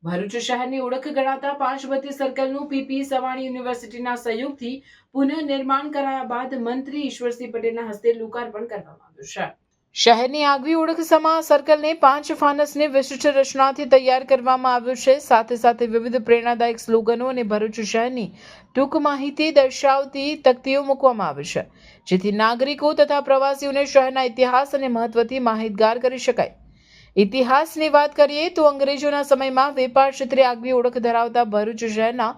ભરૂચ શહેરની ઓળખ ગણાતા પાંચબત્તી સર્કલનું પીપી સવાણી યુનિવર્સિટીના સહયોગથી પુનઃનિર્માણ કરાયા બાદ મંત્રી ઈશ્વરસિંહ પટેલના હસ્તે લોકાર્પણ કરવામાં આવ્યું છે। શહેરની આગવી ઓળખ સમા સર્કલને 5 ફાનસની વિશિષ્ટ રચનાથી તૈયાર કરવામાં આવ્યું છે। સાથે સાથે વિવિધ પ્રેરણાદાયક સ્લોગનો અને ભરૂચ શહેરની ટૂંક માહિતી દર્શાવતી તકતીઓ મૂકવામાં આવી છે, જેથી નાગરિકો તથા પ્રવાસીઓને શહેરના ઇતિહાસ અને મહત્વથી માહિતગાર કરી શકાય। ઇતિહાસની વાત કરીએ તો અંગ્રેજોના સમયમાં વેપાર ક્ષેત્રે આગવી ઓળખ ધરાવતા ભરૂચ શહેરના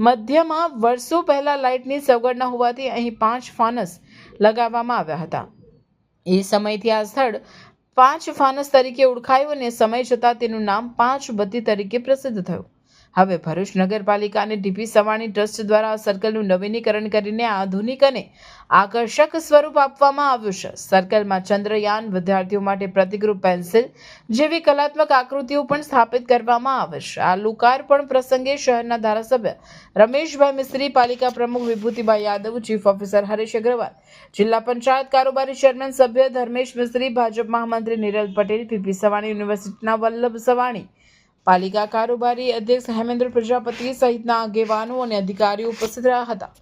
મધ્યમાં વર્ષો પહેલા લાઇટની સગવડ ન હોવાથી અહીં 5 ફાનસ લગાવવામાં આવ્યા હતા। એ સમયથી આ સ્થળ 5 ફાનસ તરીકે ઓળખાયું અને સમય જતાં તેનું નામ પાંચબત્તી તરીકે પ્રસિદ્ધ થયું। હવે ભરૂચ નગરપાલિકા અને ડીપી સવાણી ટ્રસ્ટ દ્વારા આ સર્કલનું નવીનીકરણ કરીને આધુનિક અને આકર્ષક સ્વરૂપ આપવામાં આવ્યું છે। સર્કલમાં ચંદ્રયાન, વિદ્યાર્થીઓ માટે પ્રતિકરૂપ પેન્સિલ જેવી કલાત્મક આકૃતિઓ પણ સ્થાપિત કરવામાં આવે છે। આ લોકાર્પણ પ્રસંગે શહેરના ધારાસભ્ય રમેશભાઈ મિસ્ત્રી, પાલિકા પ્રમુખ વિભૂતિભાઈ યાદવ, ચીફ ઓફિસર હરીશ અગ્રવાલ, જિલ્લા પંચાયત કારોબારી ચેરમેન સભ્ય ધર્મેશ મિસ્ત્રી, ભાજપ મહામંત્રી નિરલ પટેલ, પીપી સવાણી યુનિવર્સિટીના વલ્લભ સવાણી, પાલિકા કારોબારી અધ્યક્ષ હેમેન્દ્ર પ્રજાપતિ સહિતના આગેવાનો અને અધિકારીઓ ઉપસ્થિત રહ્યા હતા।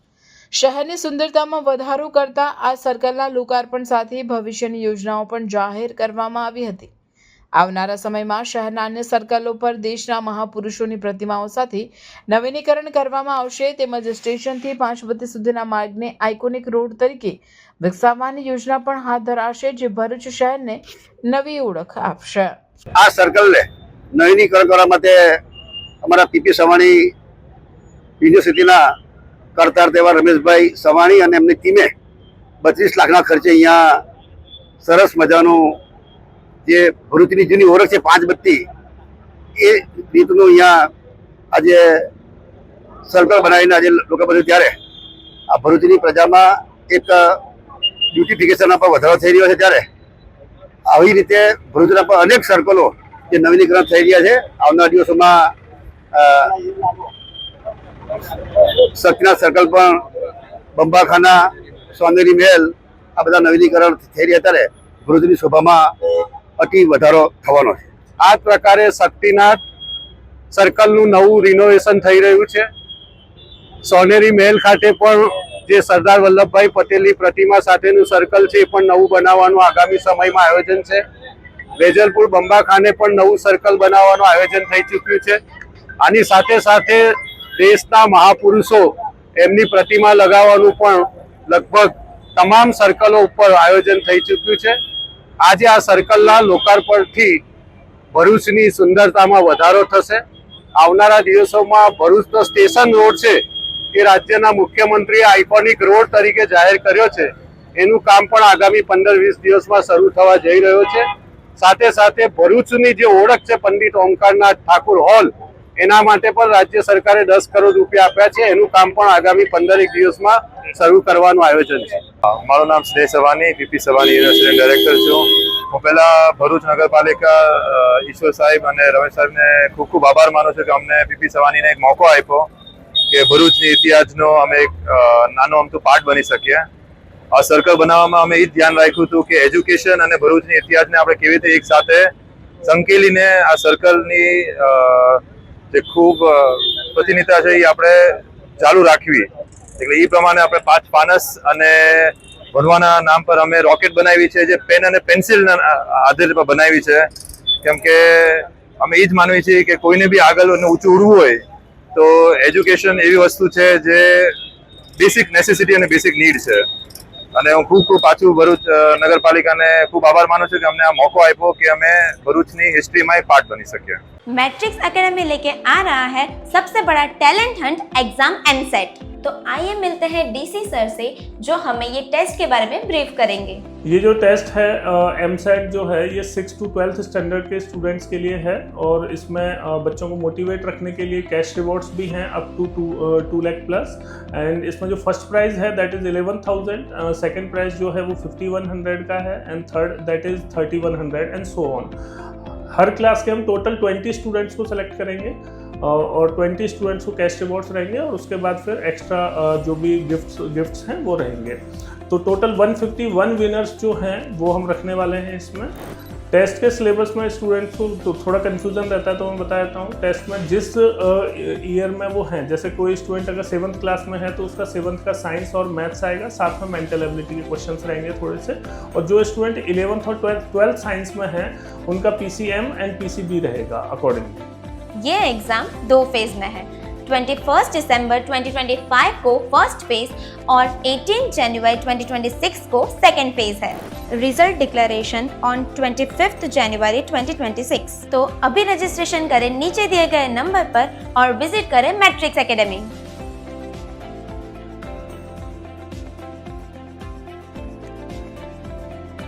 શહેરની સુંદરતામાં વધારો કરતા આ સર્કલના લોકાર્પણ સાથે ભવિષ્યની યોજનાઓ પણ જાહેર કરવામાં આવી હતી। આવનારા સમયમાં શહેરના અન્ય સર્કલો પર દેશના મહાપુરુષોની પ્રતિમાઓ સાથે નવીનીકરણ કરવામાં આવશે, તેમજ સ્ટેશનથી પાંચબત્તી સુધીના માર્ગને આઇકોનિક રોડ તરીકે વિકસાવવાની યોજના પણ હાથ ધરાશે, જે ભરૂચ શહેરને નવી ઓળખ આપશે। આ સર્કલને નવીનીકરણ કરવા માટે અમારા પીપી સવાણી યુનિવર્સિટીના કરતાર તેવા રમેશભાઈ સવાણી અને એમની ટીમે 32 લાખના ખર્ચે અહીંયા સરસ મજાનું જે ભરૂચની જૂની ઓળખ છે પાંચબત્તી, એ રીતનું અહીંયા આજે સર્કલ બનાવીને આજે લોકો બધું, ત્યારે આ ભરૂચની પ્રજામાં એક બ્યુટિફિકેશનના પર વધારો થઈ રહ્યો છે, ત્યારે આવી રીતે ભરૂચના પર અનેક સર્કલો જે નવીનીકરણ થઈ રહ્યા છે। આવનારા દિવસોમાં સચના સર્કલ પણ, બંબાખાના, સોનેરી મહેલ, આ બધા નવીનીકરણ થઈ રહ્યા, ત્યારે ભરૂચની શોભામાં અતિ વધારો થવાનો છે। આ પ્રકારે શક્તિનાથ સર્કલનું નવું રિનોવેશન થઈ રહ્યું છે। સોનેરી મહેલ ખાતે પણ જે સરદાર વલ્લભભાઈ પટેલની પ્રતિમા સાથેનું સર્કલ છે એ પણ નવું બનાવવાનું આગામી સમયમાં આયોજન છે। વેજલપુર બંબાખાને પણ નવું સર્કલ બનાવવાનું આયોજન થઈ ચૂક્યું છે। આની સાથે સાથે દેશના મહાપુરુષો એમની પ્રતિમા લગાવવાનું પણ લગભગ તમામ સર્કલો ઉપર આયોજન થઈ ચૂક્યું છે। આજે આ સર્કલના લોકાર્પણથી ભરૂચની સુંદરતામાં વધારો થશે। આવનારા દિવસોમાં ભરૂચનો સ્ટેશન રોડ છે એ રાજ્યના મુખ્યમંત્રીએ આઇકોનિક રોડ તરીકે જાહેર કર્યો છે, એનું કામ પણ આગામી 15-20 દિવસમાં શરૂ થવા જઈ રહ્યો છે। સાથે સાથે ભરૂચની જે ઓળખ છે પંડિત ઓમકારનાથ ઠાકુર હોલ, એના માટે પણ રાજ્ય સરકારે 10 કરોડ રૂપિયા આપ્યા છે, એનું કામ પણ આગામી 15 દિવસમાં શરૂ કરવાનું આયોજન છે। મારું નામ સ્નેહ Savani, PP Savani university director છું। હું પહેલા ભરૂચ નગરપાલિકા ઈશ્વર સાહેબ અને રમેશ સાહેબને ખૂબ ખૂબ આભાર માનું છું કે અમને પીપી સવાણીને એક મોકો આપ્યો કે ભરૂચની ઇતિહાસનો અમે એક નાનો અમથું પાર્ટ બની શકીએ। આ સર્કલ બનાવવામાં અમે એ જ ધ્યાન રાખ્યું હતું કે એજ્યુકેશન અને ભરૂચની ઇતિહાસને આપણે કેવી રીતે એક સાથે સંકેલીને આ સર્કલની જે ખૂબ પ્રતિનિધિતા છે એ આપણે ચાલુ રાખવી। એટલે એ પ્રમાણે આપણે 5 ફાનસ અને ભણવાના નામ પર અમે રોકેટ બનાવી છે, જે પેન અને પેન્સિલના આધાર પર બનાવી છે, કેમ કે અમે એ જ માનવી છીએ કે કોઈને બી આગળ અને ઊંચું ઉડવું હોય તો એજ્યુકેશન એવી વસ્તુ છે જે બેસિક નેસેસિટી અને બેસિક નીડ છે। અને હું ખૂબ પાછું ભરૂચ નગરપાલિકાને ખૂબ આભાર માનું છું કે અમને આ મોકો આપ્યો કે અમે ભરૂચની हिस्ट्री में एक पार्ट बनी सके। मैट्रिक्स एकेडमी लेके आ रहा है सबसे बड़ा टैलेंट हंट एग्जाम एमसेट। तो आइए मिलते हैं डीसी सर से, जो हमें ये टेस्ट के बारे में ब्रीफ करेंगे। ये जो टेस्ट है एमसेट जो है ये 6 to 12th स्टैंडर्ड के स्टूडेंट्स के लिए है, और इसमें बच्चों को मोटिवेट रखने के लिए कैश रिवॉर्ड्स भी हैं up to 2 lakh plus. And इसमें जो फर्स्ट प्राइज़ है दैट इज़ 11,000, सेकंड प्राइज़ जो है वो 5,100 का है, and third that is 3,100 and so on. हर क्लास के हम टोटल 20 स्टूडेंट्स को सेलेक्ट करेंगे और 20 स्टूडेंट्स को कैश रिवॉर्ड्स रहेंगे, और उसके बाद फिर एक्स्ट्रा जो भी गिफ्ट्स हैं वो रहेंगे। तो टोटल 151 विनर्स जो हैं वो हम रखने वाले हैं इसमें। टेस्ट के सिलेबस में स्टूडेंट्स को तो थोड़ा कन्फ्यूजन रहता है, तो मैं बता देता हूँ। टेस्ट में जिस ईयर में वो हैं, जैसे कोई स्टूडेंट अगर 7th क्लास में है तो उसका 7th का साइंस और मैथ्स आएगा, साथ में मेंटल एबिलिटी के क्वेश्चंस रहेंगे थोड़े से। और जो स्टूडेंट 11th और 12th साइंस में है उनका PCM एंड PCB रहेगा अकॉर्डिंगली। ये एग्जाम 2 फेज में है। 21 दिसंबर 2025 को फर्स्ट फेज और 18 जनवरी 2026 को सेकेंड फेज है। रिजल्ट डिक्लेरेशन ऑन 25 जनवरी 2026। तो अभी रजिस्ट्रेशन करें नीचे दिए गए नंबर पर और विजिट करें मैट्रिक्स एकेडमी।